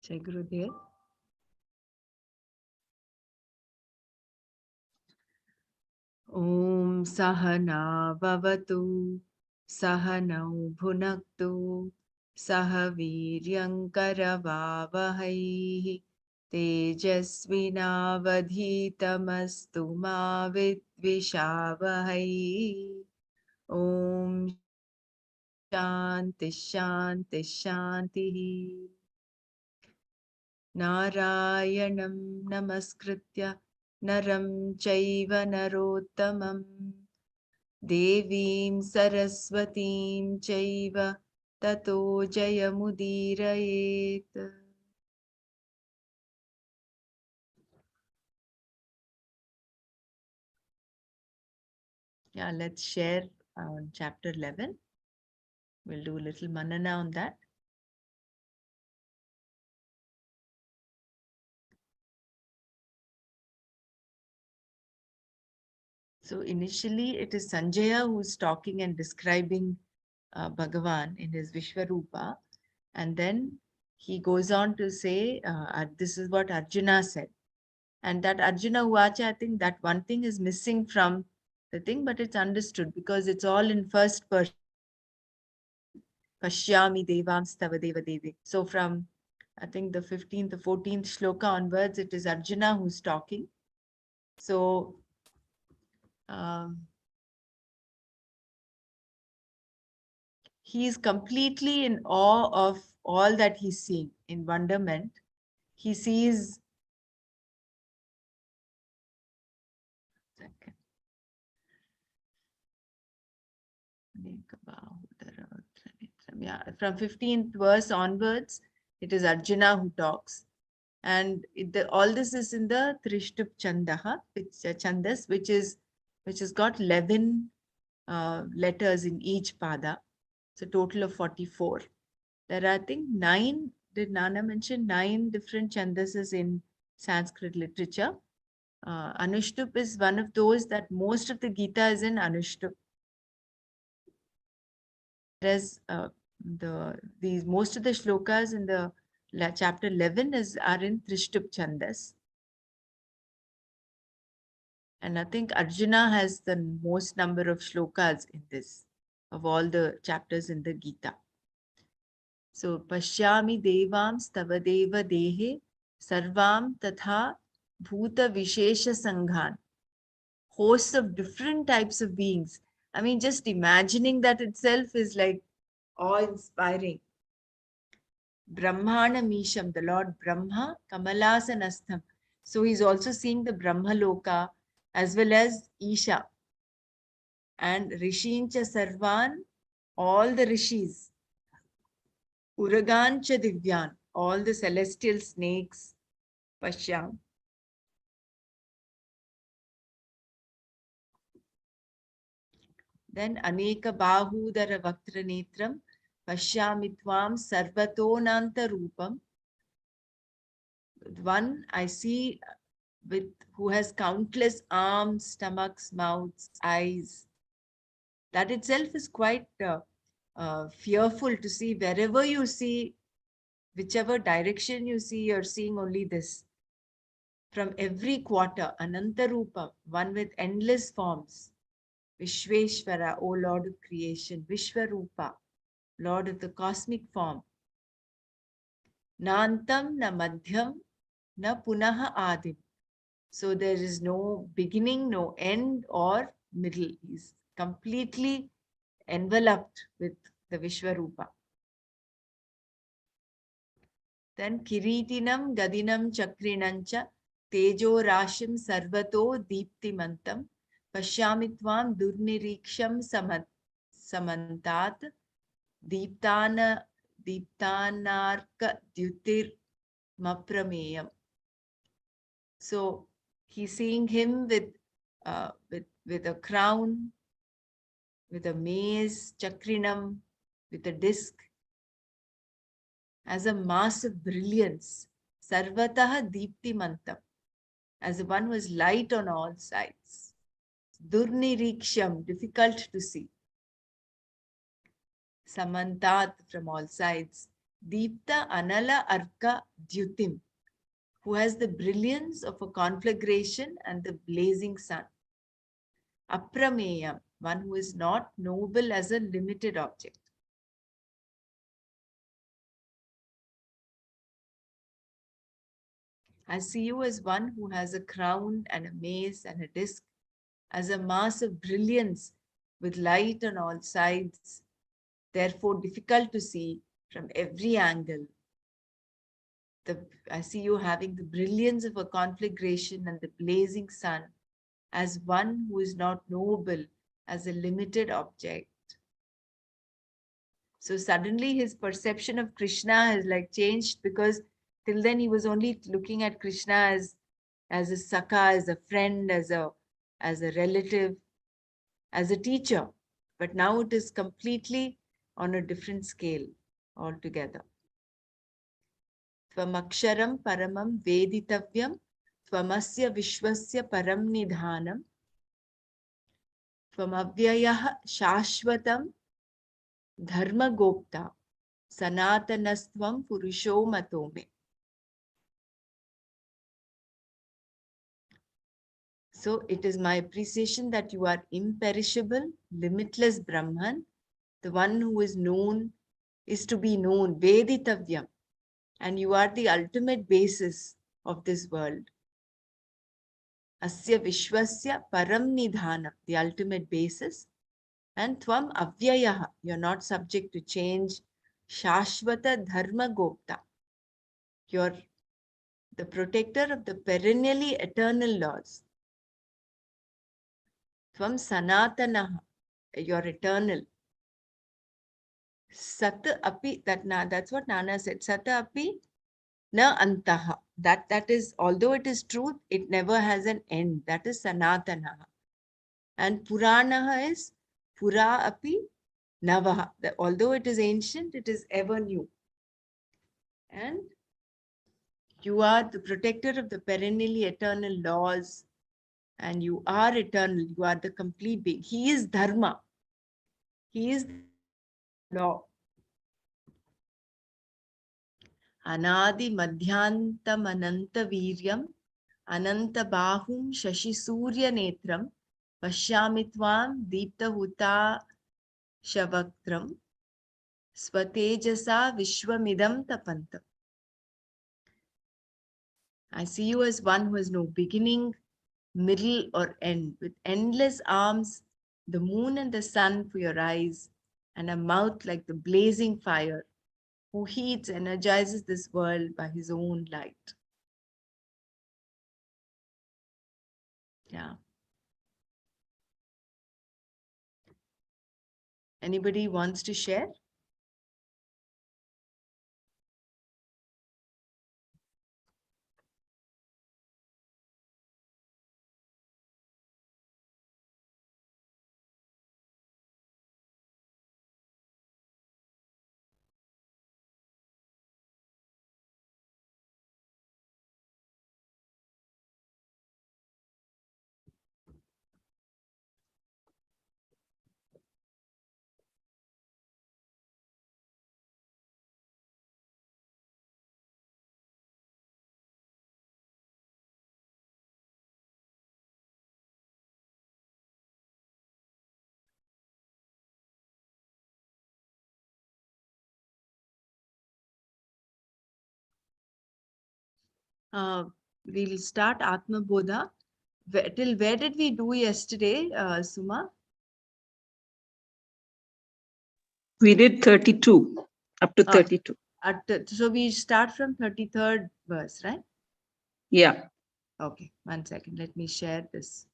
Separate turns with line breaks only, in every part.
Jai Gurudev. Om Sahana Vavatu Sahanau Bhunaktu Sahaviryankaravavahai Tejasvinavadhitamastu ma vidvishavahai. Om Shanti Shanti Shanti. Narayanam Namaskritya Naram Chaiva Narottamam Devim Saraswatim Chaiva Tato Jayamudirayet. Yeah, let's share on chapter 11. We'll do a little manana on that. So initially it is Sanjaya who's talking and describing Bhagavan in his Vishwarupa. And then he goes on to say, this is what Arjuna said. And that Arjuna Uvacha, I think that one thing is missing from the thing, but it's understood because it's all in first person. Pashyami Devam Stava Deva Devi. So from, I think the 15th, the 14th shloka onwards, it is Arjuna who's talking. So, he is completely in awe of all that he's seeing, in wonderment. He sees. Yeah, from 15th verse onwards, it is Arjuna who talks. And all this is in the Trishtup Chandaha, Chandas, which has got 11 letters in each pada. It's a total of 44. There are, I think, 9, did Nana mention 9 different chandases in Sanskrit literature? Anushtup is one of those that most of the Gita is in Anushtup. Whereas most of the shlokas in the chapter 11 are in Trishtup Chandas. And I think Arjuna has the most number of shlokas in this, of all the chapters in the Gita. So, Pashyami Devam Stavadeva Dehe Sarvam Tatha Bhuta Vishesha Sanghan. Hosts of different types of beings. I mean, just imagining that itself is like awe-inspiring. Brahmana Misham, the Lord Brahma, Kamalasanastham. So he's also seeing the Brahma Loka as well as Isha. And Rishincha Sarvan, all the Rishis. Uragancha Divyan, all the celestial snakes. Pashyam. Then Aneka Bahudara Vaktra Netram, Pashyamitvam Sarvatonanta Rupam. One I see who has countless arms, stomachs, mouths, eyes. That itself is quite fearful to see. Wherever you see, whichever direction you see, you're seeing only this. From every quarter, Ananta Rupa, one with endless forms. Vishveshwara, O Lord of creation. Vishwarupa, Lord of the cosmic form. Nantam na madhyam na punaha adim. So there is no beginning, no end or middle. He's completely enveloped with the Vishwarupa. Then Kiritinam Gadinam Chakrinancha Tejo Rashim Sarvato Deeptimantam Pashyamitvam Durniriksham Samantat Deeptanarka Dyutir Maprameyam. So he's seeing him with a crown, with a mace, chakrinam, with a disc, as a mass of brilliance, sarvataha deeptimantam, as one who is light on all sides. Durniriksham, difficult to see. Samantat, from all sides. Deepta Anala Arka Dyutim, who has the brilliance of a conflagration and the blazing sun. Aprameyam, one who is not noble as a limited object. I see you as one who has a crown and a mace and a disc, as a mass of brilliance with light on all sides, therefore difficult to see from every angle. I see you having the brilliance of a conflagration and the blazing sun as one who is not noble as a limited object. So suddenly his perception of Krishna has like changed, because till then he was only looking at Krishna as a Sakha, as a friend, as a relative, as a teacher. But now it is completely on a different scale altogether. Tvamaksharam paramam veditavyam tvamasya vishwasya param nidhanam tvamavyayah shashvatam dharma gopta sanatanastvam purusho matome. So it is my appreciation that you are imperishable, limitless Brahman, the one who is known, is to be known, Veditavyam, and you are the ultimate basis of this world. Asya Vishwasya Param Nidhanam, the ultimate basis, and Tvam Avyayaha, you are not subject to change, Shashvata Dharma Gopta, you're the protector of the perennially eternal laws. Tvam Sanatanaha, you're eternal. Sat api, that's what Nana said. Sat api na antaha. That is, although it is truth, it never has an end. That is sanatanaha. And puranaha is pura api navaha. Although it is ancient, it is ever new. And you are the protector of the perennially eternal laws. And you are eternal. You are the complete being. He is dharma. He is law. Anadi madhyantamananta viryam ananta bahum shashi surya netram pasyamitvam deeptahuta shavaktram swatejasa vishwamidam tapantam. I see you as one who has no beginning, middle, or end, with endless arms, the moon and the sun for your eyes, and a mouth like the blazing fire, who heats, energizes this world by his own light. Yeah. Anybody wants to share? We'll start Atma Bodha. Till where did we do yesterday, Suma?
We did 32, up to 32.
So we start from 33rd verse, right?
Yeah.
Okay, 1 second. Let me share this.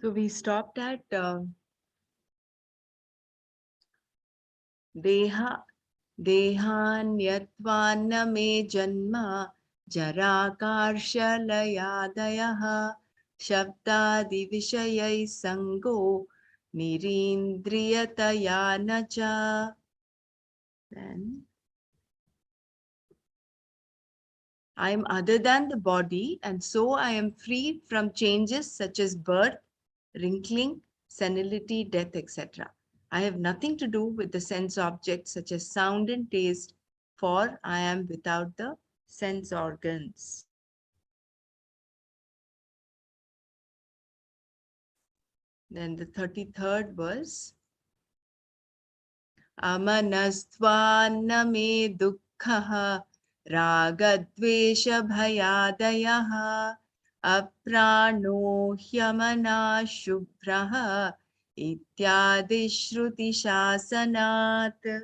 So we stopped at Deha Dehanyatvanna me janma Jarakarshalayadayah Shabdadi Vishayai Sango Nirindriyataya Nacha. Then I am other than the body, and so I am free from changes such as birth, wrinkling, senility, death, etc. I have nothing to do with the sense objects such as sound and taste, for I am without the sense organs. Then the 33rd verse. Amanastva me dukkha ragadvesha bhayadayah aprano hyamana shubhraha ityadi shruti shasanat.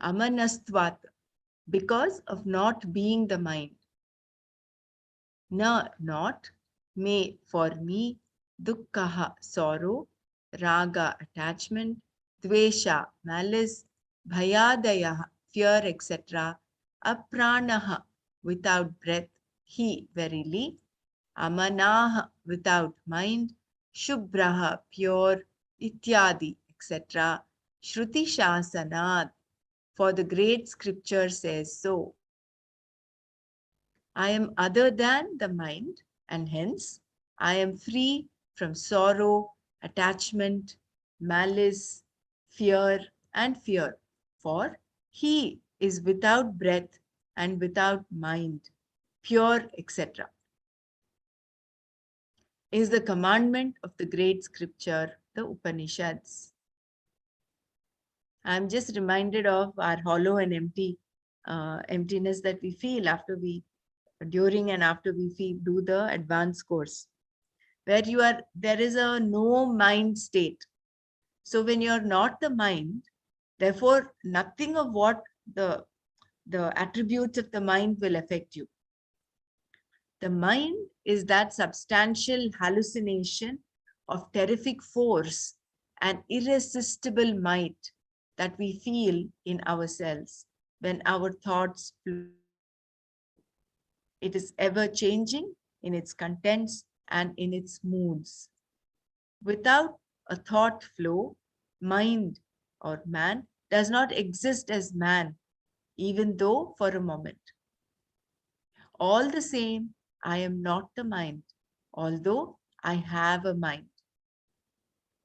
Amanastvat, because of not being the mind. Na, not, me, for me, dukkha, sorrow, raga, attachment, dvesha, malice, bhayadaya, fear, etc., apranaha, without breath, he, verily, amanaha, without mind, shubhraha, pure, ityadi, etc., shruti shasanat, for the great scripture says so. I am other than the mind, and hence I am free from sorrow, attachment, malice, fear, and fear. For he is without breath and without mind, pure, etc. Is the commandment of the great scripture, the Upanishads. I'm just reminded of our hollow and emptiness that we feel during and after we do the advanced course, where there is a no mind state. So when you're not the mind, therefore nothing of what the attributes of the mind will affect you. The mind is that substantial hallucination of terrific force and irresistible might that we feel in ourselves when our thoughts flow. It is ever changing in its contents and in its moods. Without a thought flow, mind or man does not exist as man, even though for a moment. All the same, I am not the mind, although I have a mind.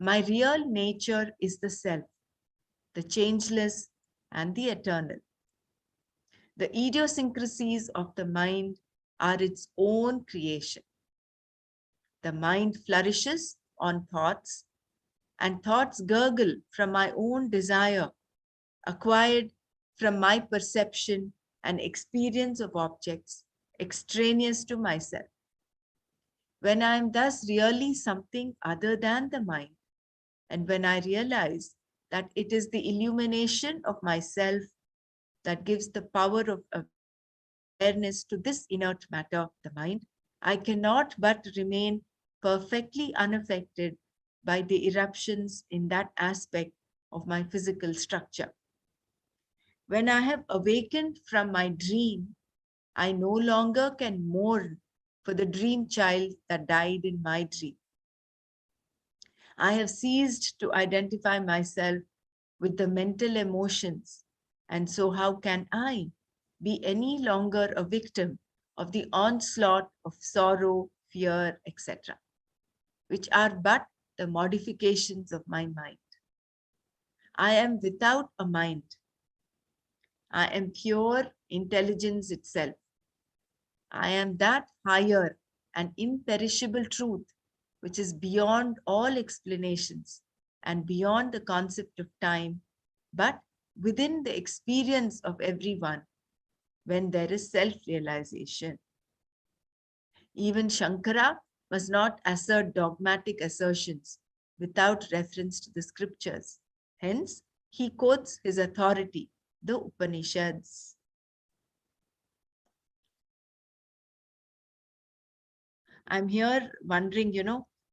My real nature is the self, the changeless and the eternal. The idiosyncrasies of the mind are its own creation. The mind flourishes on thoughts, and thoughts gurgle from my own desire, acquired from my perception and experience of objects extraneous to myself. When I am thus really something other than the mind, and when I realize that it is the illumination of myself that gives the power of awareness to this inert matter, the mind, I cannot but remain perfectly unaffected by the eruptions in that aspect of my physical structure. When I have awakened from my dream, I no longer can mourn for the dream child that died in my dream. I have ceased to identify myself with the mental emotions, and so how can I be any longer a victim of the onslaught of sorrow, fear, etc., which are but the modifications of my mind? I am without a mind. I am pure intelligence itself. I am that higher and imperishable truth which is beyond all explanations and beyond the concept of time, but within the experience of everyone when there is self-realization. Even Shankara must not assert dogmatic assertions without reference to the scriptures. Hence, he quotes his authority, the Upanishads. I'm here wondering,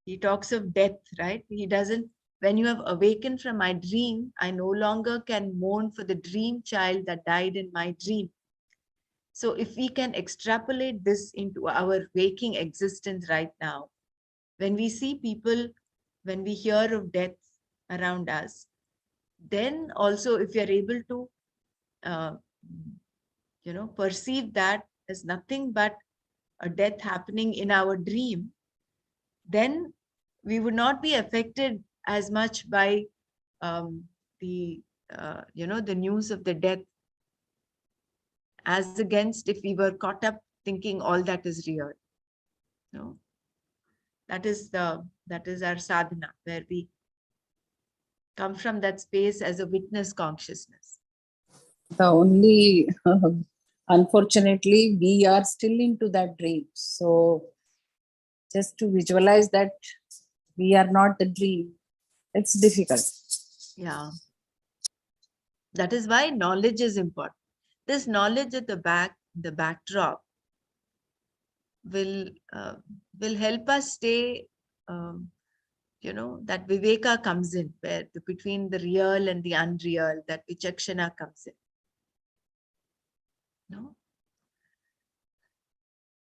he talks of death, right? He doesn't, when you have awakened from my dream, I no longer can mourn for the dream child that died in my dream. So if we can extrapolate this into our waking existence right now, when we see people, when we hear of death around us, then also if we are able to, uh, perceive that as nothing but a death happening in our dream, then we would not be affected as much by um, the the news of the death, as against if we were caught up thinking all that is real. No, that is our sadhana, where we come from that space as a witness consciousness.
The only, unfortunately, we are still into that dream. So just to visualize that we are not the dream, it's difficult.
Yeah, that is why knowledge is important. This knowledge at the backdrop will uh, will help us stay. Um, that viveka comes in, where between the real and the unreal, that vichakshana comes in. No?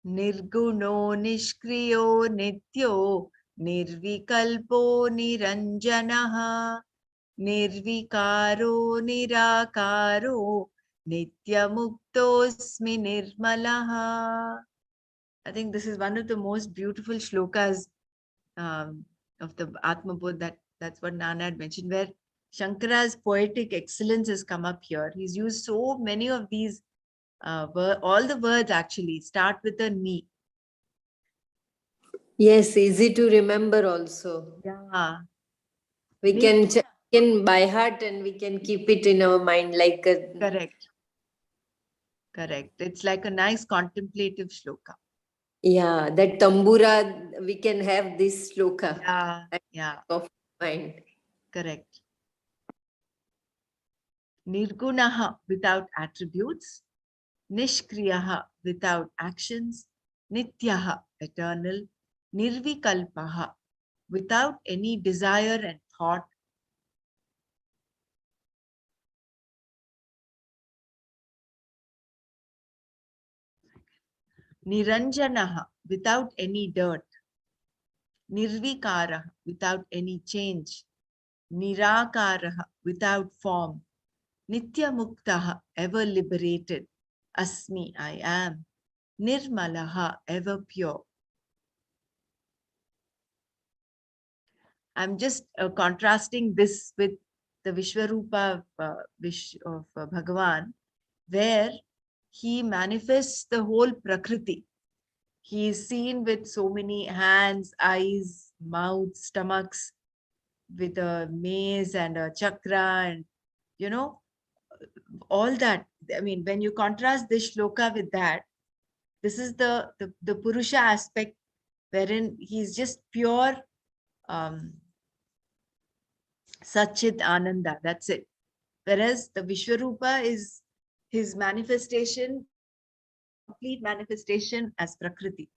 Nirguno nishkriyo nityo nirvikalpo niranjanaha nirvikaro nirakaro nityamuktosmi nirmalaha. I think this is one of the most beautiful shlokas of the Atma Bodha. That's what Nana had mentioned, where Shankara's poetic excellence has come up here. He's used so many of these, all the words actually start with a ni.
Yes, easy to remember also.
Yeah.
We
Ni-
can by heart and we can keep it in our mind like a,
Correct. Correct. It's like a nice contemplative shloka.
yeah, that tambura, we can have this shloka
Yeah. Yeah.
of mind.
Correct. Nirgunaha without attributes, Nishkriyaha without actions, Nityaha eternal, Nirvikalpaha without any desire and thought, Niranjanaha without any dirt, Nirvikaraha without any change, Nirakaraha without form, Nityamuktaha ever liberated, Asmi I am, Nirmalaha ever pure. I'm just contrasting this with the Vishwarupa of Bhagavan, where he manifests the whole Prakriti. He is seen with so many hands, eyes, mouth, stomachs, with a maze and a chakra, and all that. I mean, when you contrast this shloka with that, this is the Purusha aspect, wherein he's just pure Satchit Ananda. That's it. Whereas the Vishwarupa is his manifestation, complete manifestation as Prakriti.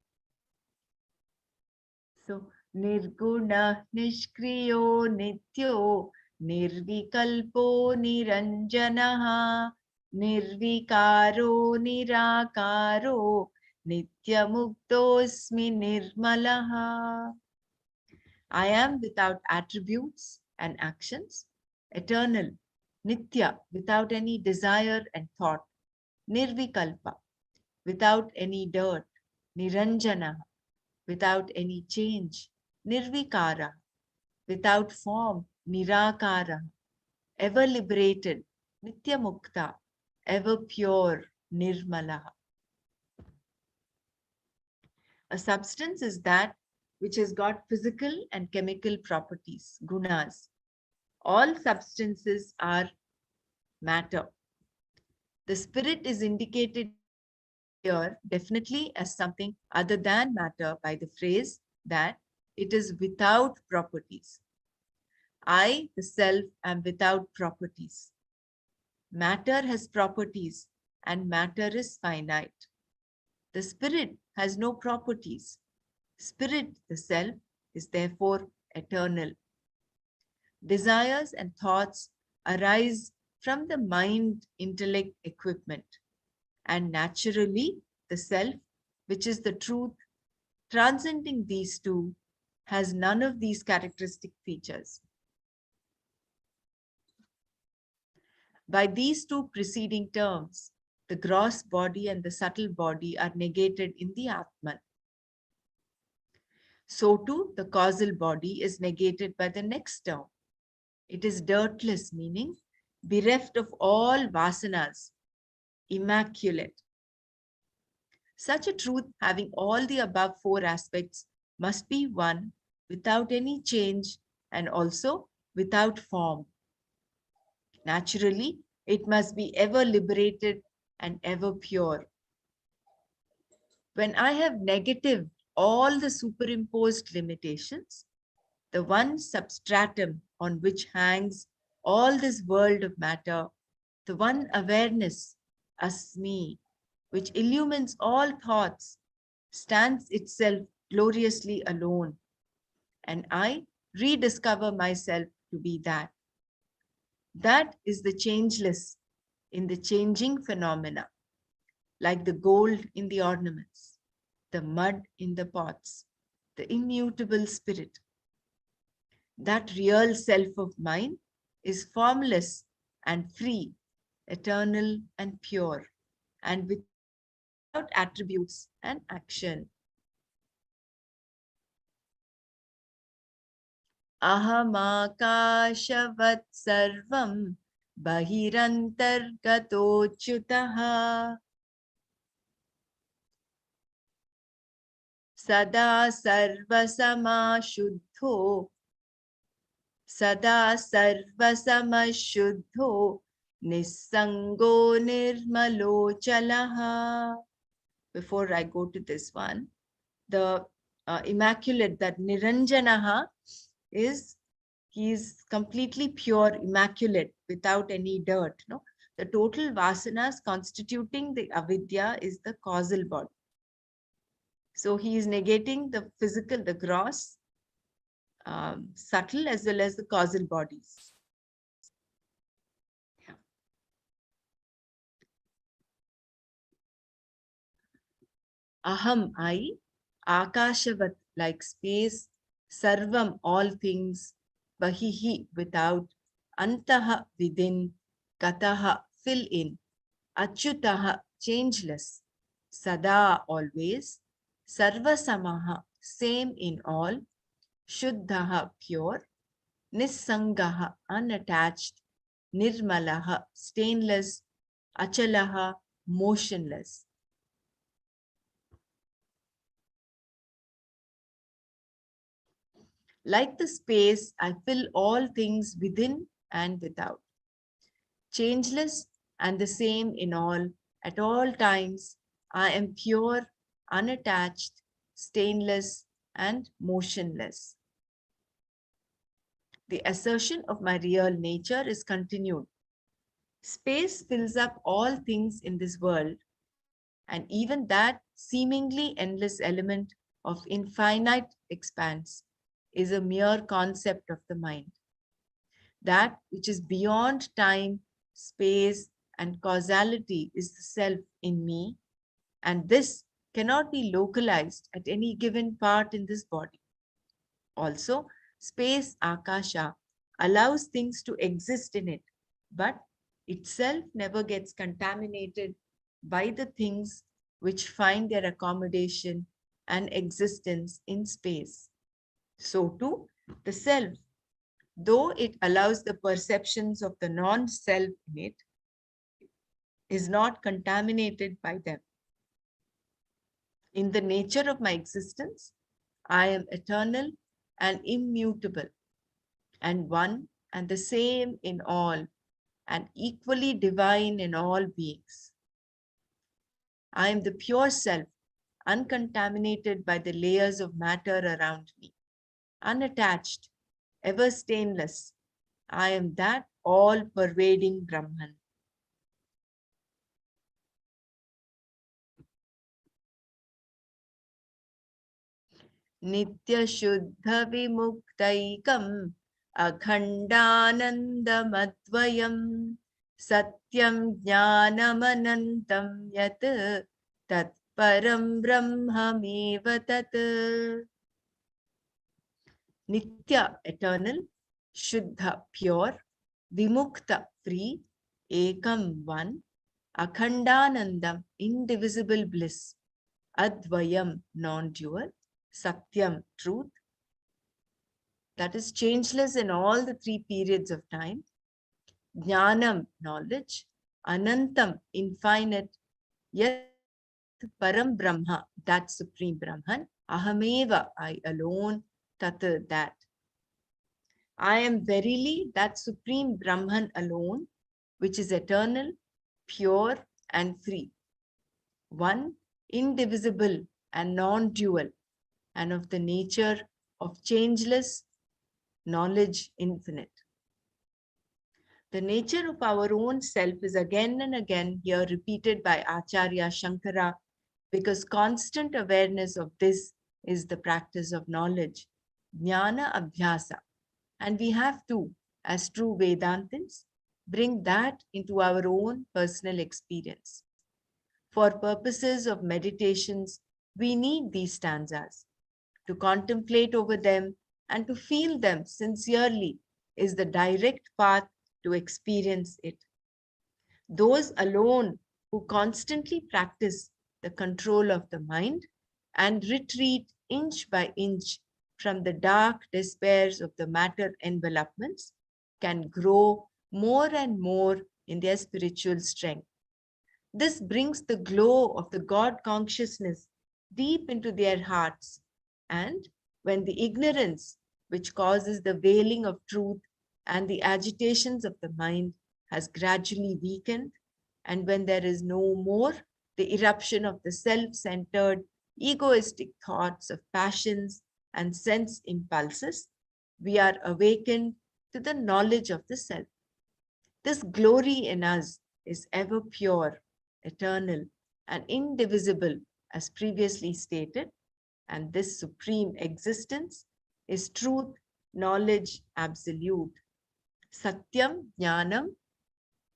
So, Nirguna Nishkriyo Nityo Nirvikalpo Niranjanaha Nirvikaro Nirakaro Nityamuktosmi Nirmalaha. I am without attributes and actions, eternal, Nitya, without any desire and thought, Nirvikalpa, without any dirt, Niranjana, without any change, Nirvikara, without form, Nirakara, ever liberated, Nitya Mukta, ever pure, Nirmala. A substance is that which has got physical and chemical properties, gunas. All substances are matter. The spirit is indicated here definitely as something other than matter by the phrase that it is without properties. I, the self, am without properties. Matter has properties and matter is finite. The spirit has no properties. Spirit, the self, is therefore eternal. Desires and thoughts arise from the mind-intellect equipment, and naturally the self, which is the truth, transcending these two, has none of these characteristic features. By these two preceding terms, the gross body and the subtle body are negated in the Atman. So too, the causal body is negated by the next term. It is dirtless, meaning bereft of all vasanas, immaculate. Such a truth, having all the above four aspects, must be one without any change and also without form. Naturally, it must be ever liberated and ever pure. When I have negative all the superimposed limitations, the one substratum on which hangs all this world of matter, the one awareness, asmi, which illumines all thoughts, stands itself gloriously alone, and I rediscover myself to be that. That is the changeless in the changing phenomena, like the gold in the ornaments, the mud in the pots, the immutable spirit. That real self of mine is formless and free, eternal and pure, and without attributes and action. Ahamakashavat sarvam bahirantargatochutaha sada sarvasama shuddho Sada sarvasama shuddho nissango nirmalo chalaha. Before I go to this one, the immaculate, that Niranjanaha is, he is completely pure, immaculate, without any dirt. No? The total vasanas constituting the avidya is the causal body. So he is negating the physical, the gross, subtle as well as the causal bodies. Aham, I, Akashavat, like space, Sarvam, all things, Bahihi, without, Antaha, within, Gataha, fill in, Achyutaha, changeless, Sada, always, Sarvasamaha, same in all, Shuddhaha, pure, Nissangaha, unattached, Nirmalaha, stainless, Achalaha, motionless. Like the space, I fill all things within and without. Changeless and the same in all, at all times, I am pure, unattached, stainless, and motionless. The assertion of my real nature is continued. Space fills up all things in this world, and even that seemingly endless element of infinite expanse is a mere concept of the mind. That which is beyond time, space, and causality is the self in me, and this cannot be localized at any given part in this body. Also, space, akasha, allows things to exist in it, but itself never gets contaminated by the things which find their accommodation and existence in space. So too, the self, though it allows the perceptions of the non-self in it, is not contaminated by them. In the nature of my existence, I am eternal and immutable, and one and the same in all, and equally divine in all beings. I am the pure self, uncontaminated by the layers of matter around me, unattached, ever stainless. I am that all-pervading Brahman. Nitya Shuddha Vimuktaitam Akhandanandamadvayam Satyam Jnanamanantam Yat Tat Param Brahmameva Tat. Nitya, eternal, Shuddha, pure, Vimukta, free, Ekam, one, Akhandanandam, indivisible bliss, Advayam, non-dual, Satyam, truth, that is changeless in all the three periods of time, Jnanam, knowledge, Anantam, infinite, Yat Param Brahma, that supreme Brahman, Ahameva, I alone, Tat, that. I am verily that supreme Brahman alone, which is eternal, pure and free, one, indivisible and non-dual, and of the nature of changeless knowledge infinite. The nature of our own self is again and again here repeated by Acharya Shankara, because constant awareness of this is the practice of knowledge, jnana abhyasa. And we have to, as true Vedantins, bring that into our own personal experience. For purposes of meditations, we need these stanzas. To contemplate over them and to feel them sincerely is the direct path to experience it. Those alone who constantly practice the control of the mind and retreat inch by inch from the dark despairs of the matter envelopments can grow more and more in their spiritual strength. This brings the glow of the God consciousness deep into their hearts, and when the ignorance which causes the veiling of truth and the agitations of the mind has gradually weakened, and when there is no more the eruption of the self-centered, egoistic thoughts of passions and sense impulses, we are awakened to the knowledge of the self. This glory in us is ever pure, eternal, and indivisible, as previously stated, and this supreme existence is truth, knowledge, absolute. Satyam, Jnanam,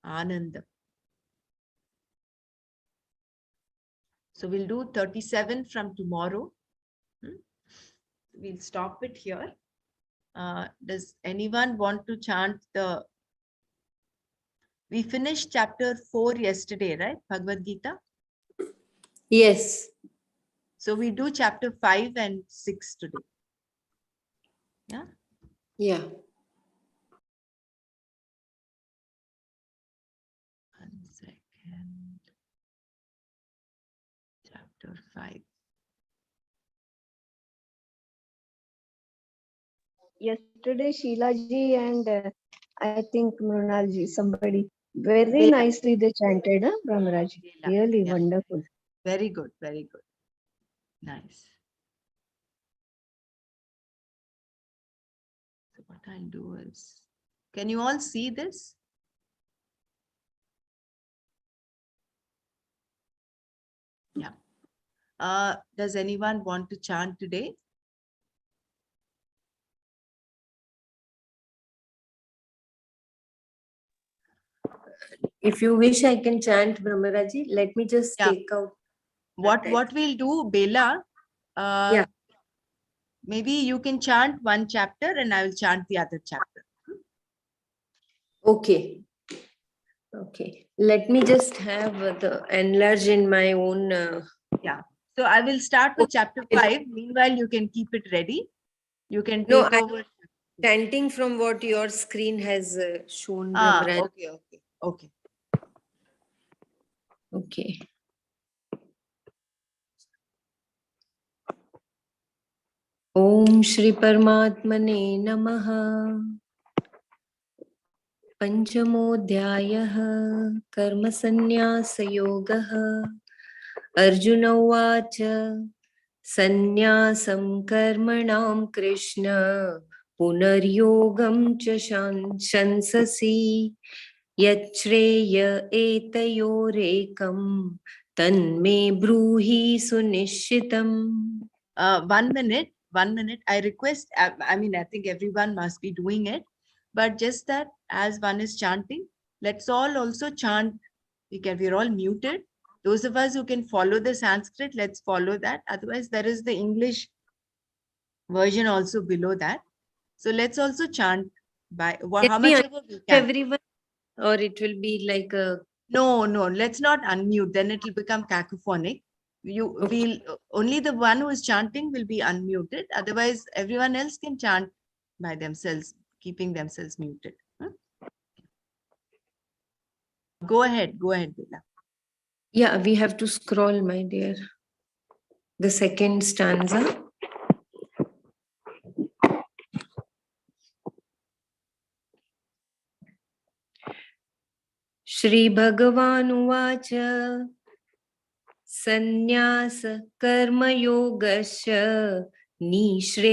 Anandam. So we'll do 37 from tomorrow. We'll stop it here. Does anyone want to chant the... We finished chapter 4 yesterday, right? Bhagavad Gita.
Yes.
So we do chapter 5 and 6 today. Yeah.
Yeah.
One second. Chapter 5.
Yesterday, Sheila ji and I think Mrunal ji, somebody, very
Bela.
nicely they chanted, huh, Brahmaraj?
Bela.
Really
Yeah.
wonderful.
Very good, very good. Nice. So what I'll do is, can you all see this? Yeah. Does anyone want to chant today?
If you wish, I can chant Brahmaraji. Let me just
Yeah.
take out.
What we'll do, Bela,
Yeah.
maybe you can chant one chapter and I will chant the other chapter.
Okay. Okay. Let me just have the enlarge in my own.
Yeah. So I will start with chapter 5. Meanwhile, you can keep it ready. You can
No,
take
I'm
over.
chanting from what your screen has shown, Brahmaraj.
Okay, okay, okay.
Okay. Om Shri Paramatmane Namaha. Panchamodhyayah Karma Sannyasa Yogaha. Arjuna Uvacha Sannyasam Karmanam Krishna Punaryogam Cha Shansasi Yachreya Etayorekam Tanme Bruhi Sunishitam.
1 minute. 1 minute. I request, I mean, I think everyone must be doing it, but just that as one is chanting, let's all also chant. We're all muted. Those of us who can follow the Sanskrit, let's follow that. Otherwise, there is the English version also below that. So let's also chant by
Can
how
we
much
unmute
ever we can.
everyone, or it will be like a
No, no, let's not unmute. Then it will become cacophonic. You
okay.
will only the one who is chanting will be unmuted. Otherwise, everyone else can chant by themselves, keeping themselves muted. Go ahead, Bella.
Yeah, we have to scroll, my dear. The second stanza. श्रीभगवानुवाच सन्न्यास कर्मयोगश्च निःश्रेयसकरावुभौ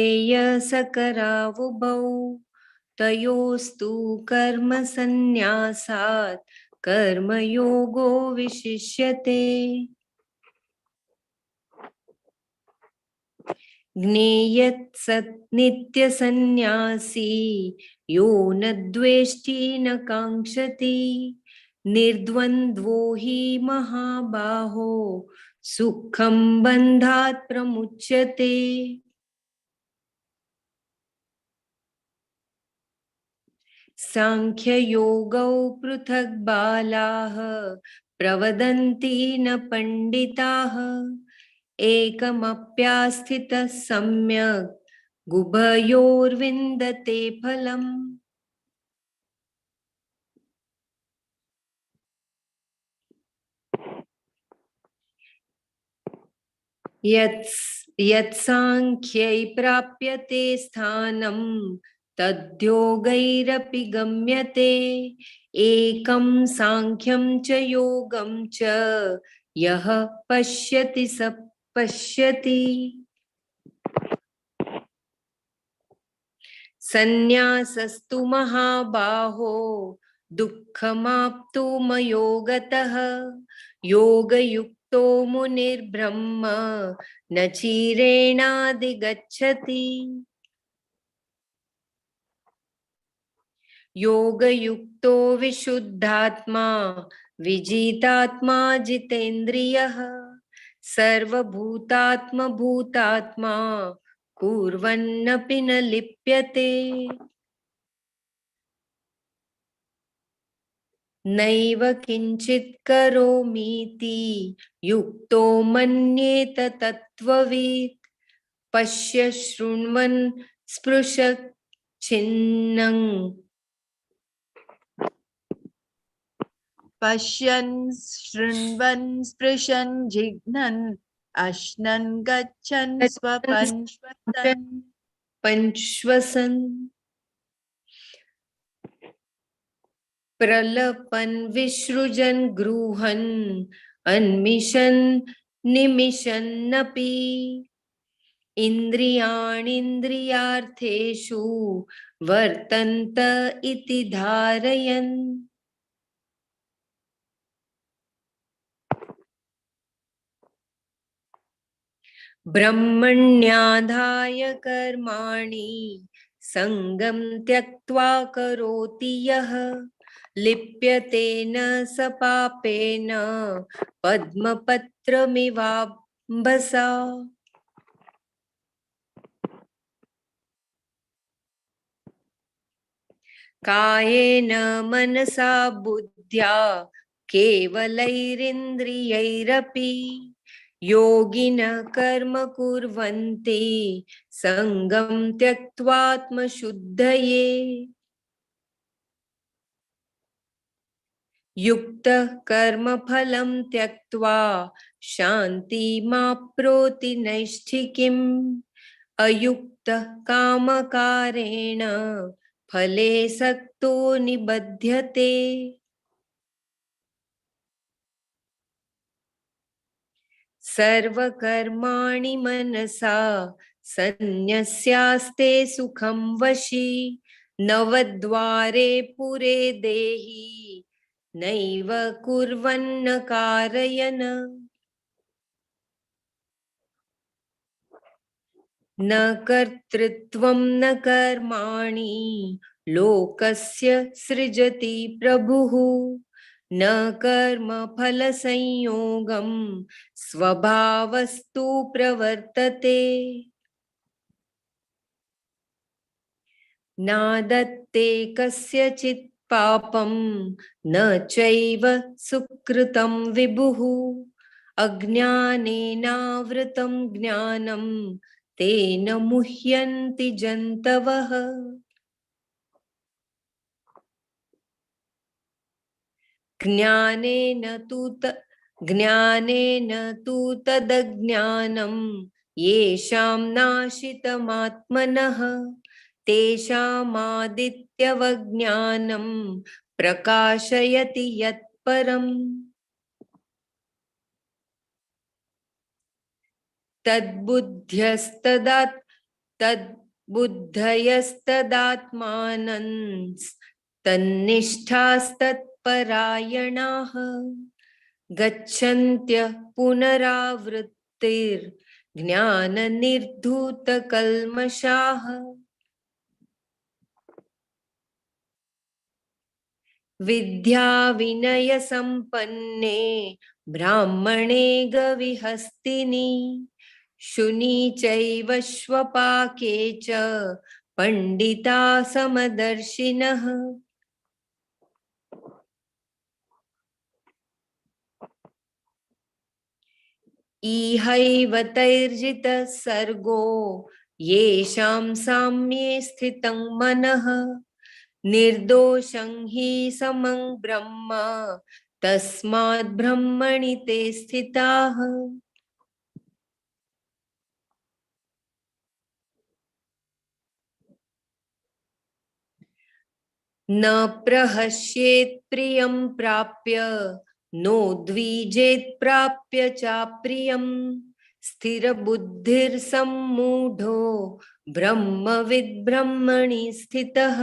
तयोस्तु कर्मसन्न्यासात् कर्मयोगो विशिष्यते ज्ञेयत्सत् नित्यसन्न्यासी यो न द्वेष्टि न काङ्क्षति निर्द्वन्द्वो हि महाबाहो सुखं बन्धात् प्रमुच्यते सांख्ययोगौ पृथक् बालाः प्रवदन्ति न पण्डिताः एकमप्यास्थितः सम्यक् गुभयोर्विन्दते फलम् यत्साङ्ख्यै प्राप्यते स्थानं तद्योगैरपि गम्यते एकं साङ्ख्यं च योगं च यः पश्यति स पश्यति सन्न्यासस्तु महाबाहो दुःखमाप्तुमयो गतः योगयुक्तो मुनिर्ब्रह्म न चिरेणाधिगच्छति योगयुक्तो विशुद्धात्मा विजितात्मा जितेन्द्रियः सर्वभूतात्मभूतात्मा कुर्वन्नपि न लिप्यते नैव किञ्चित् करोमीति युक्तो मन्येत तत्त्ववित् पश्य शृण्वन् स्पृशत् छिन्नं
Pashyan, Shrinvan, Sprishan, Jignan, Ashnan, Gachan, Swapan, Shwatan.
पंश्वसन् प्रलपन् विसृजन् गृहन् अन्मिषन् निमिषन्नपि इन्द्रियाणीन्द्रियार्थेषु वर्तन्त इति धारयन् ब्रह्मण्याधाय कर्माणि सङ्गं त्यक्त्वा करोति यः लिप्यते न स पापेन पद्मपत्रमिवाम्भसा कायेन मनसा बुद्ध्या केवलैरिन्द्रियैरपि योगिनः कर्म कुर्वन्ति सङ्गं त्यक्त्वात्मशुद्धये युक्तः कर्मफलं त्यक्त्वा शान्तिमाप्नोति नैष्ठिकीम् अयुक्तः कामकारेण फले सक्तो निबध्यते सर्वकर्माणि मनसा सन्न्यस्यास्ते सुखं वशी नवद्वारे पुरे देहि नैव कुर्वन्न कारयन् न कर्तृत्वं न कर्माणि लोकस्य सृजति प्रभुः न कर्मफलसंयोगं स्वभावस्तु प्रवर्तते नादत्ते कस्यचित् पापं न चैव सुकृतं विभुः अज्ञानेनावृतं ज्ञानं तेन मुह्यन्ति जन्तवः ज्ञानेन तु तदज्ञानं येषां नाशितमात्मनः तेषामादित्यवज्ञानं प्रकाशयति यत्परम् तद्बुद्धयस्तदात्मानं तन्निष्ठास्तत्परायणाः गच्छन्त्य पुनरावृत्तिर्ज्ञाननिर्धूतकल्मषाः विद्याविनयसम्पन्ने ब्राह्मणे गविहस्तिनि शुनि चैव श्वपाके च पंडिता समदर्शिनः इहैव तैर्जितः सर्गो येषां साम्ये स्थितं मनः निर्दोषं हि समं ब्रह्म तस्माद् ब्रह्मणि ते स्थिताः न प्रहस्येत् प्रियं प्राप्य नो द्विजेत् प्राप्य चाप्रियं स्थिरबुद्धिर्सम्मूढो ब्रह्मविद् ब्रह्मणि स्थितः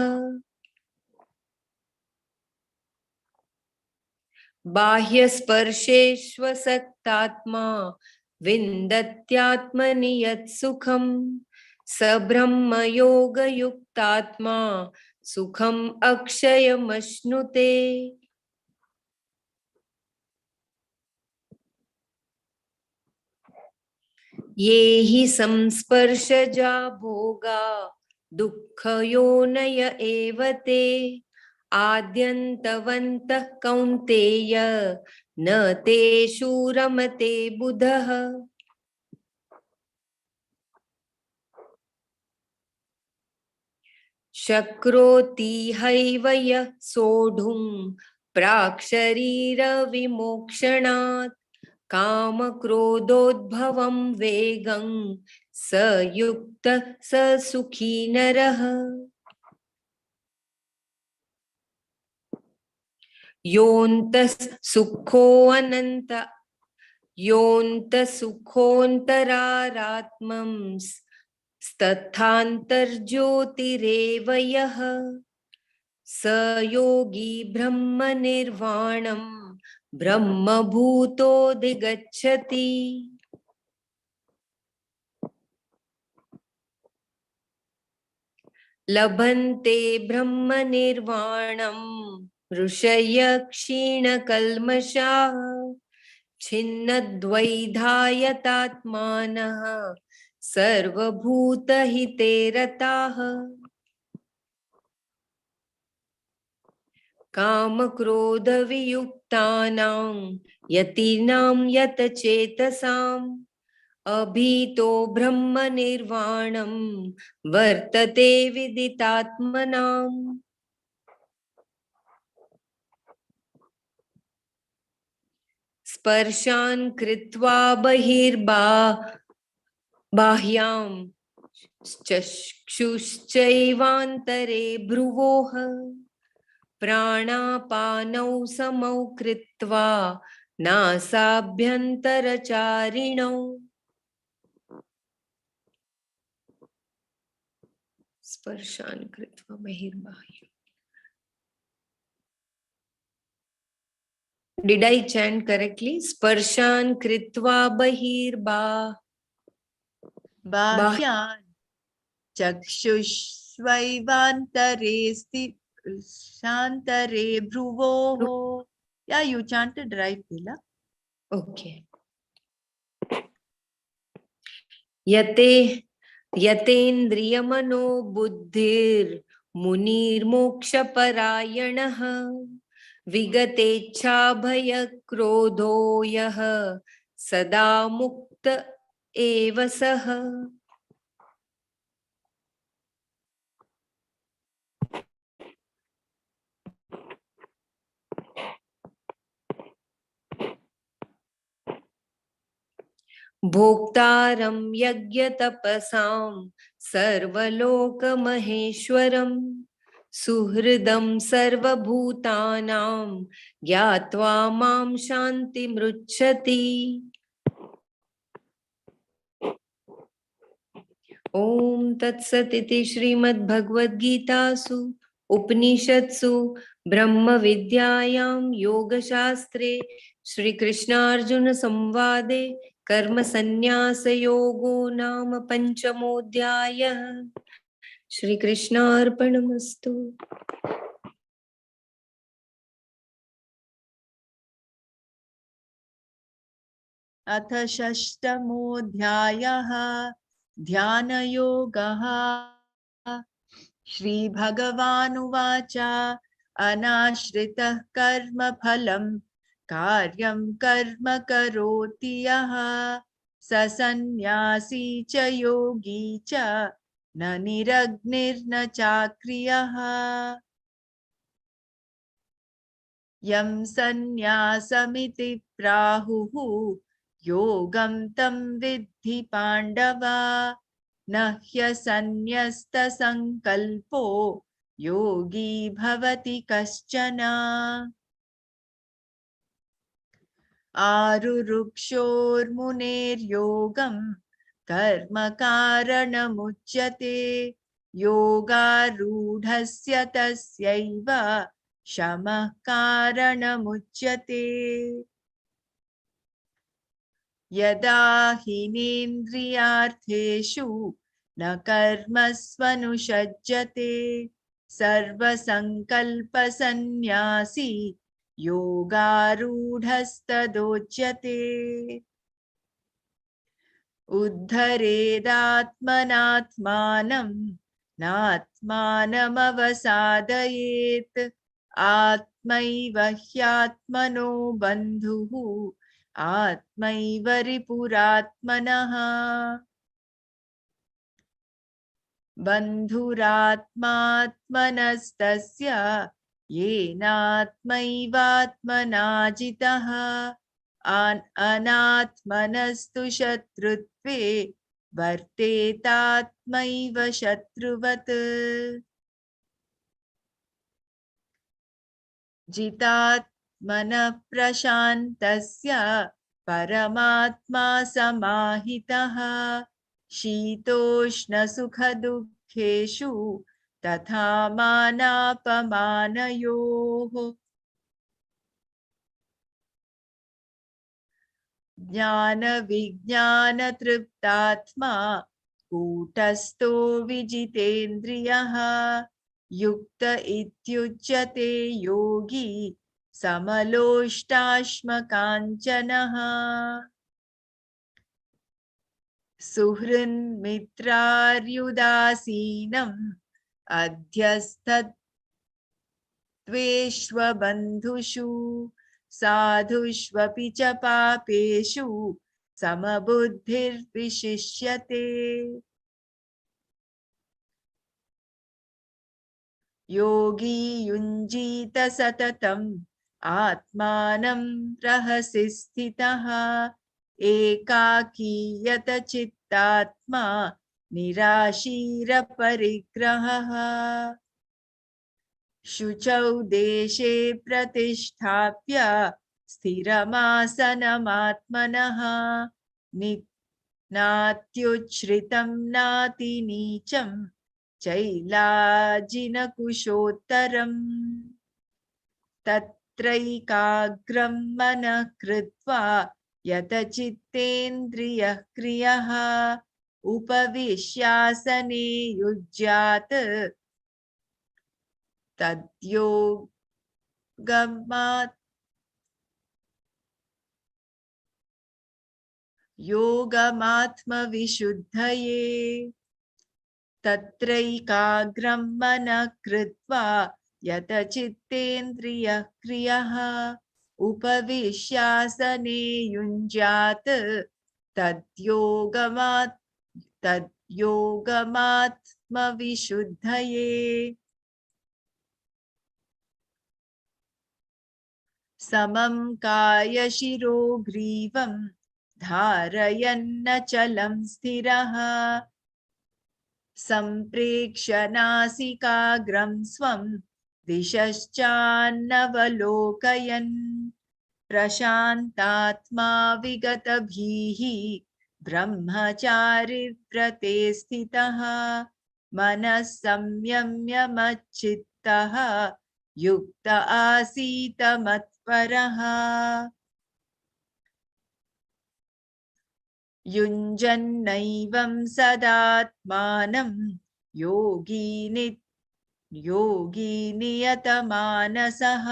बाह्यस्पर्शेष्वसक्तात्मा विन्दत्यात्मनि यत् सुखं स ब्रह्मयोगयुक्तात्मा सुखम् अक्षयमश्नुते ये हि संस्पर्शजा भोगा दुःखयोनय एव ते आद्यन्तवन्तः कौन्तेय न तेषु रमते बुधः शक्नोति हैव यः सोढुं प्राक् शरीरविमोक्षणात् कामक्रोधोद्भवं वेगं स युक्तः स सुखी नरः योऽन्तः सुखोऽन्तरारात्मंस्तथान्तर्ज्योतिरेव यः स योगी ब्रह्मनिर्वाणं ब्रह्मभूतोऽधिगच्छति लभन्ते ब्रह्मनिर्वाणं ऋषयः क्षीणकल्मषाः छिन्नद्वैधायतात्मानः सर्वभूतहिते रताः कामक्रोधवियुक्तानां यतीनां यतचेतसाम् अभीतो ब्रह्मनिर्वाणं वर्तते विदितात्मनाम् स्पर्शान् कृत्वा बाह्यां चक्षुश्चैवान्तरे भ्रुवोः प्राणापानौ समौ कृत्वा नासाभ्यन्तरचारिणौ स्पर्शान् कृत्वा बहिर्बाह्यम्. Did I chant correctly? Sparshan kritva
Bahyan Chakshusvaivantare shantare bhruvoho. Yeah, you chanted right, Bila.
Okay. Yate yatendriyamano buddhir munirmokshaparayanah vigatechhabhaya krodho yah sada mukta eva sah. भोक्तारं यज्ञतपसां सर्वलोकमहेश्वरं सुहृदं सर्वभूतानां ज्ञात्वा मां शान्तिमृच्छति. ओम तत्सत् इति श्रीमद्भगवद्गीतासु उपनिषत्सु ब्रह्म विद्यायां योगशास्त्रे श्रीकृष्णार्जुन संवादे कर्म संन्यास योगो नाम पंचमोऽध्यायः. श्रीकृष्णार्पणमस्तु.
अथ षष्ठमोऽध्यायः ध्यानयोगः. श्रीभगवानुवाच अनाश्रितः कर्मफलं कार्यं कर्म करोति यः स सन्न्यासी च योगी च न निरग्निर्न चाक्रियः. यं सन्न्यासमिति प्राहुः योगं तं विद्धि पाण्डव न ह्यसन्न्यस्तसङ्कल्पो योगी भवति कश्चन. आरुरुक्षोर्मुनेर्योगं कर्म कारणमुच्यते योगारूढस्य तस्यैव शमः कारणमुच्यते. यदा हीनेन्द्रियार्थेषु न कर्मस्वनुषज्यते सर्वसङ्कल्पसन्न्यासी योगारूढस्तदोच्यते. उद्धरेदात्मनात्मानं नात्मानमवसादयेत् आत्मैव ह्यात्मनो बन्धुः आत्मैव रिपुरात्मनः. बन्धुरात्मात्मनस्तस्य येनात्मैवात्मना जितः अनात्मनस्तु शत्रुत्वे वर्तेतात्मैव शत्रुवत्. जितात्मनः प्रशान्तस्य परमात्मा समाहितः शीतोष्णसुखदुःखेषु तथा मानापमानयोः. ज्ञानविज्ञानतृप्तात्मा कूटस्थो विजितेन्द्रियः युक्त इत्युच्यते योगी समलोष्टाश्मकाञ्चनः. सुहृन्मित्रार्युदासीनम् अध्यस्तद्वेष्वबन्धुषु साधुष्वपि च पापेषु समबुद्धिर्विशिष्यते. योगी युञ्जीत सततम् आत्मानं रहसि स्थितः एकाकीयत चित्तात्मा निराशीरपरिग्रहः. शुचौ देशे प्रतिष्ठाप्य स्थिरमासनमात्मनः नात्युच्छ्रितं नातिनीचं चैलाजिनकुशोत्तरम्. तत्रैकाग्रं मनः कृत्वा यतचित्तेन्द्रियः क्रियः उपविश्यासने युज्यात् तद्योगमात् योगमात्मविशुद्धये तत्रैकाग्रं मनः कृत्वा यतचित्तेन्द्रियः क्रियः उपविश्यासने युञ्ज्यात् तद्योगमात्मविशुद्धये समं कायशिरो ग्रीवं धारयन्नचलं स्थिरः सम्प्रेक्ष्य नासिकाग्रं स्वं दिशश्चान्नवलोकयन् प्रशान्तात्मा विगतभीः ब्रह्मचारिव्रते स्थितः मनः संयम्य मच्चित्तः युक्त आसीत मत्परः युञ्जन्नैवं सदात्मानं योगी नियतमानसः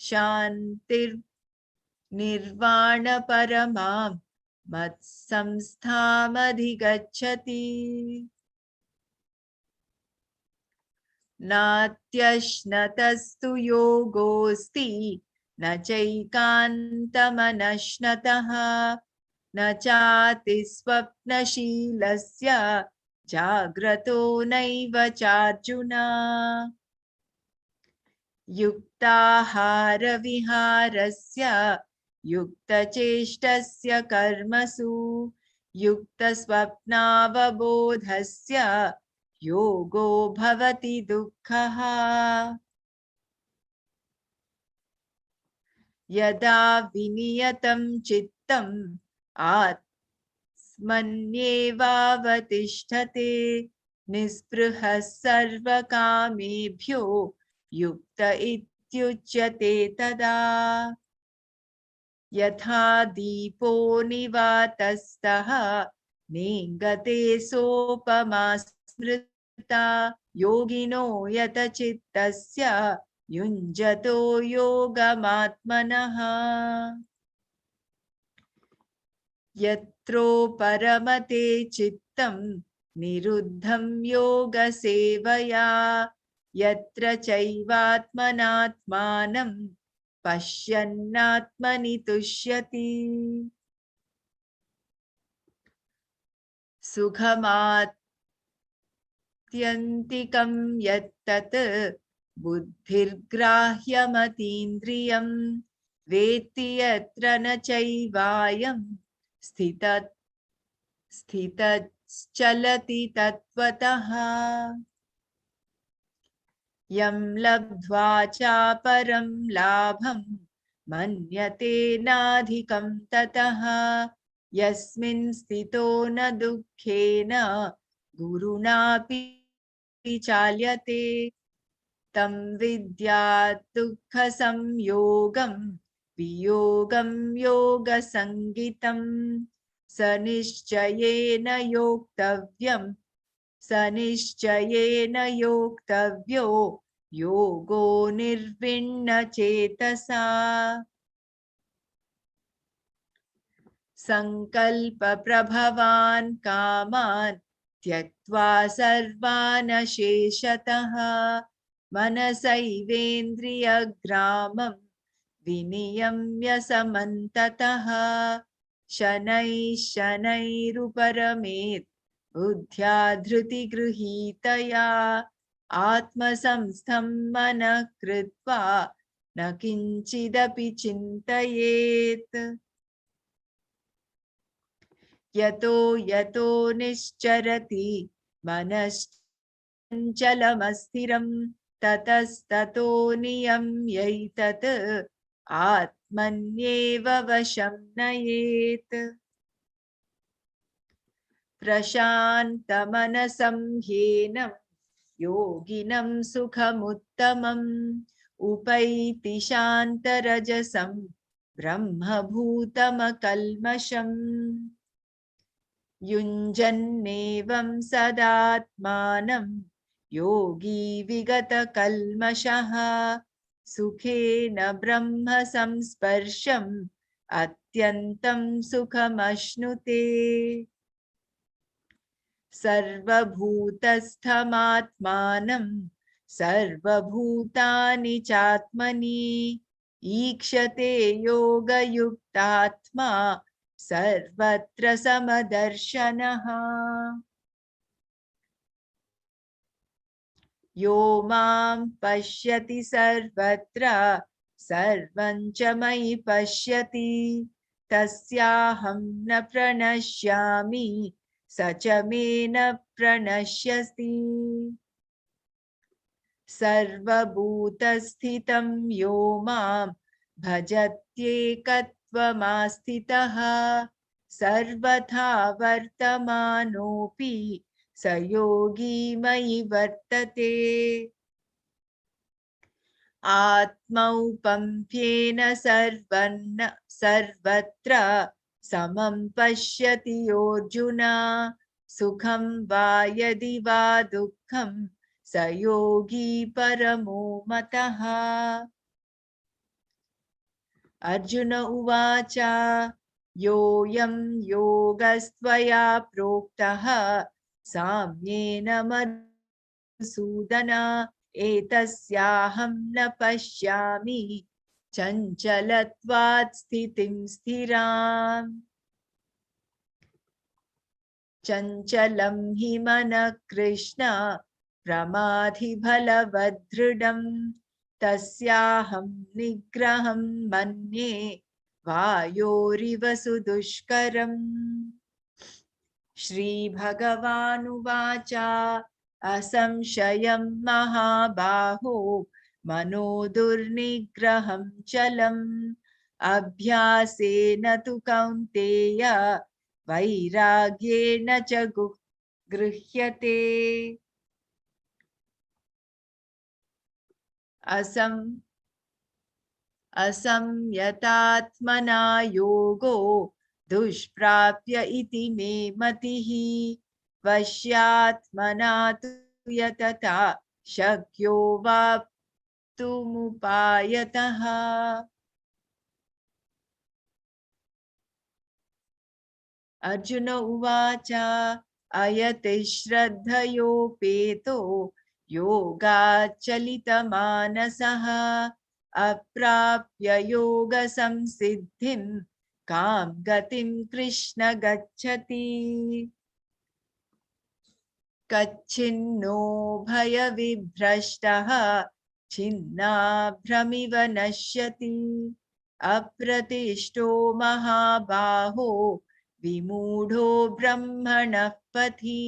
शान्तिर्निर्वाणपरमां मत्संस्थामधिगच्छति नात्यश्नतस्तु योगोऽस्ति न चैकान्तमनश्नतः न चातिस्वप्नशीलस्य जाग्रतो नैव चार्जुन युक्ताहारविहारस्य युक्तचेष्टस्य कर्मसु युक्तस्वप्नावबोधस्य योगो भवति दुःखः यदा विनियतं चित्तम् आत्मन्येवावतिष्ठते निःस्पृहः सर्वकामेभ्यो युक्त इत्युच्यते तदा यथा दीपो निवातस्तः नेङ्गते सोपमा स्मृता योगिनो यतचित्तस्य युञ्जतो योगमात्मनः यत्रो परमते चित्तं निरुद्धं योगसेवया यत्र चैवात्मनात्मानं पश्यन्नात्मनि तुष्यति सुखमात्यन्तिकं यत्तत् बुद्धिर्ग्राह्यमतीन्द्रियं वेत्ति यत्र न चैवायं स्थितश्चलति तत्त्वतः यं लब्ध्वा चापरं लाभं मन्यते नाधिकं ततः यस्मिन् स्थितो न दुःखेन गुरुणापि चाल्यते तं विद्या दुःखसंयोगं वियोगं योगसंगितं स निश्चयेन योक्तव्यो योगो निर्विण्णचेतसा संकल्पप्रभवान् कामान् त्यक्त्वा सर्वान् शेषतः मनसैवेन्द्रियग्रामं विनियम्य समन्ततः शनैरुपरमेत् बुद्ध्या धृतिगृहीतया आत्मसंस्थं मनः कृत्वा न किञ्चिदपि चिन्तयेत् यतो निश्चरति मनश्चञ्चलमस्थिरं ततस्ततो नियम्यैतत् आत्मन्येव वशं नयेत् प्रशान्तमनसं ह्येनं योगिनं सुखमुत्तमम् उपैति शान्तरजसं ब्रह्मभूतमकल्मषम् युञ्जन्नेवं सदात्मानं योगी विगतकल्मषः सुखेन ब्रह्म संस्पर्शम् अत्यन्तं सुखमश्नुते सर्वभूतस्थमात्मानं सर्वभूतानि चात्मनि ईक्षते योगयुक्तात्मा सर्वत्र समदर्शनः यो मां पश्यति सर्वत्र सर्वं च मयि पश्यति तस्याहं न प्रणश्यामि स च मे न प्रणश्यति सर्वभूतस्थितं यो मां भजत्येकत्वमास्थितः सर्वथा वर्तमानोऽपि स योगी मयि वर्तते आत्मौपम्प्येन सर्वत्र समं पश्यति योऽर्जुन सुखं वा यदि वा दुःखं स योगी परमो मतः अर्जुन उवाच योऽयं योगस्त्वया प्रोक्तः साम्येन मधुसूदन एतस्याहं न पश्यामि चञ्चलत्वात् स्थितिं स्थिराम् चञ्चलं हि मनः कृष्ण प्रमाथि बलवदृढम् तस्याहं निग्रहं मन्ये वायोरिव सुदुष्करम् श्रीभगवानुवाच असंशयं महाबाहो मनो दुर्निग्रहं चलम् अभ्यासेन तु कौन्तेय वैराग्येण च गृह्यते असंयतात्मना योगो दुष्प्राप्य इति मे मतिः वश्यात्मना तु यतता शक्यो वाप्तुमुपायतः अर्जुन उवाच अयति श्रद्धयोपेतो योगाचलितमानसः अप्राप्य योगसंसिद्धिं कां गतिं कृष्ण गच्छति कच्छिन्नो भयविभ्रष्टः छिन्नाभ्रमिव नश्यति अप्रतिष्ठो महाबाहो विमूढो ब्रह्मणः पथि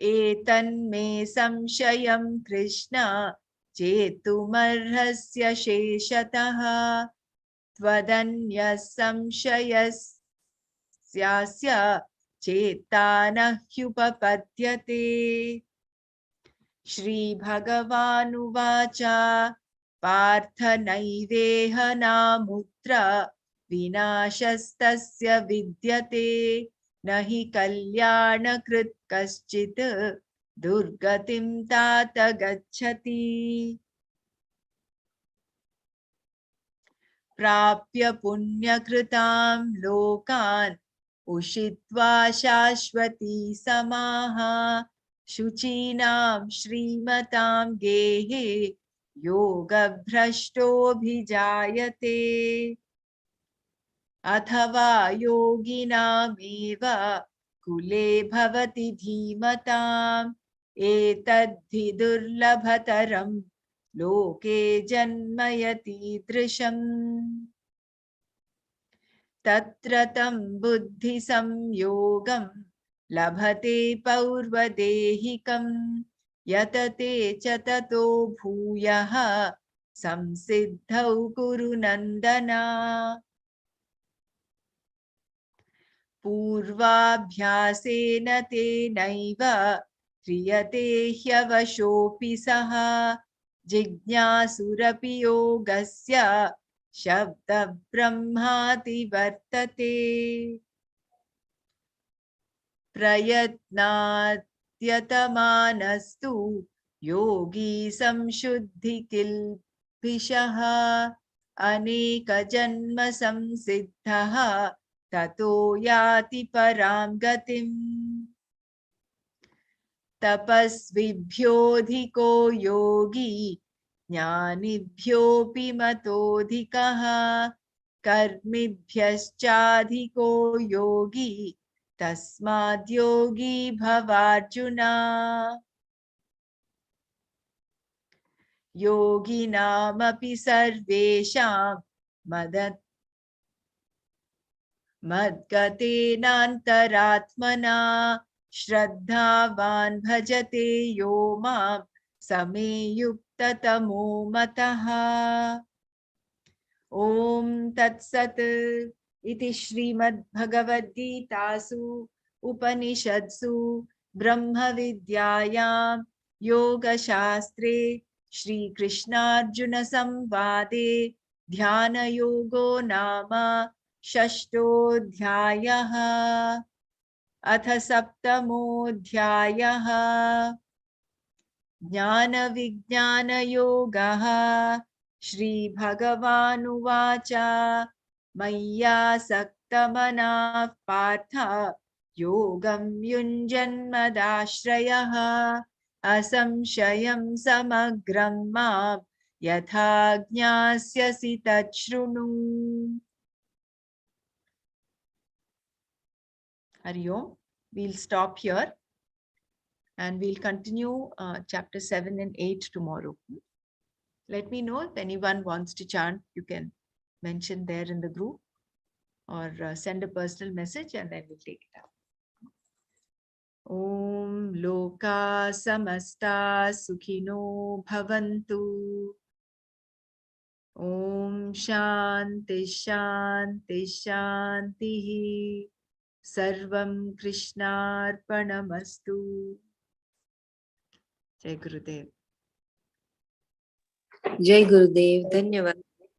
एतन्मे संशयं कृष्ण चेतुमर्हस्य शेषतः त्वदन्यः संशयस्यास्य चेत्ता न ह्युपपद्यते श्रीभगवानुवाच पार्थ नैवेह नामुत्र विनाशस्तस्य विद्यते न हि कल्याणकृत् कश्चित् दुर्गतिं तात गच्छति प्राप्य पुण्यकृतां लोकान् उषित्वा शाश्वती समाः शुचीनां श्रीमतां गेहे योगभ्रष्टोऽभिजायते अथवा योगिनामेव कुले भवति धीमताम् एतद्धि दुर्लभतरं लोके जन्म यतीदृशम् तत्र तं बुद्धिसंयोगं लभते पौर्वदेहिकं यतते च ततो भूयः संसिद्धौ कुरु नन्दन पूर्वाभ्यासेन तेनैव क्रियते ह्यवशोऽपि सः जिज्ञासुरपि योगस्य Shabda Brahmati Vartate Prayatnat Yatamanastu Yogi Samshuddhi Kilpishaha Aneka Janma Samsiddhaha Tato Yati Param Gatim Tapasvibhyodhiko yogi jnanibhyopi matodhikaha karmibhyaschadhiko yogi tasmad yogi bhavarjuna yoginamapi sarvesham madgatenantaratmana Shraddhavan bhajate yo mam same yuktatamo mataha. Om Tat Sat iti Srimad Bhagavad Gitasu Upanishadsu Brahma Vidyayam Yoga Shastre Shri Krishna Arjuna Samvade Dhyana Yogo Nama Shashtodhyayaha अथ सप्तमोऽध्यायः ज्ञानविज्ञानयोगः श्रीभगवानुवाच मय्यासक्तमनः पार्थ योगं युञ्जन्मदाश्रयः असंशयं समग्रं मां यथा ज्ञास्यसि तच्छृणु. Hari Om. We'll stop here and we'll continue chapter 7 and 8 tomorrow. Let me know if anyone wants to chant. You can mention there in the group or send a personal message and then we'll take it up. Om Loka Samasta Sukhino Bhavantu. Om Shanti Shanti Shanti. Sarvam Krishnarpanamastu. Jai Gurudev.
Jai Gurudev. Dhanyavad.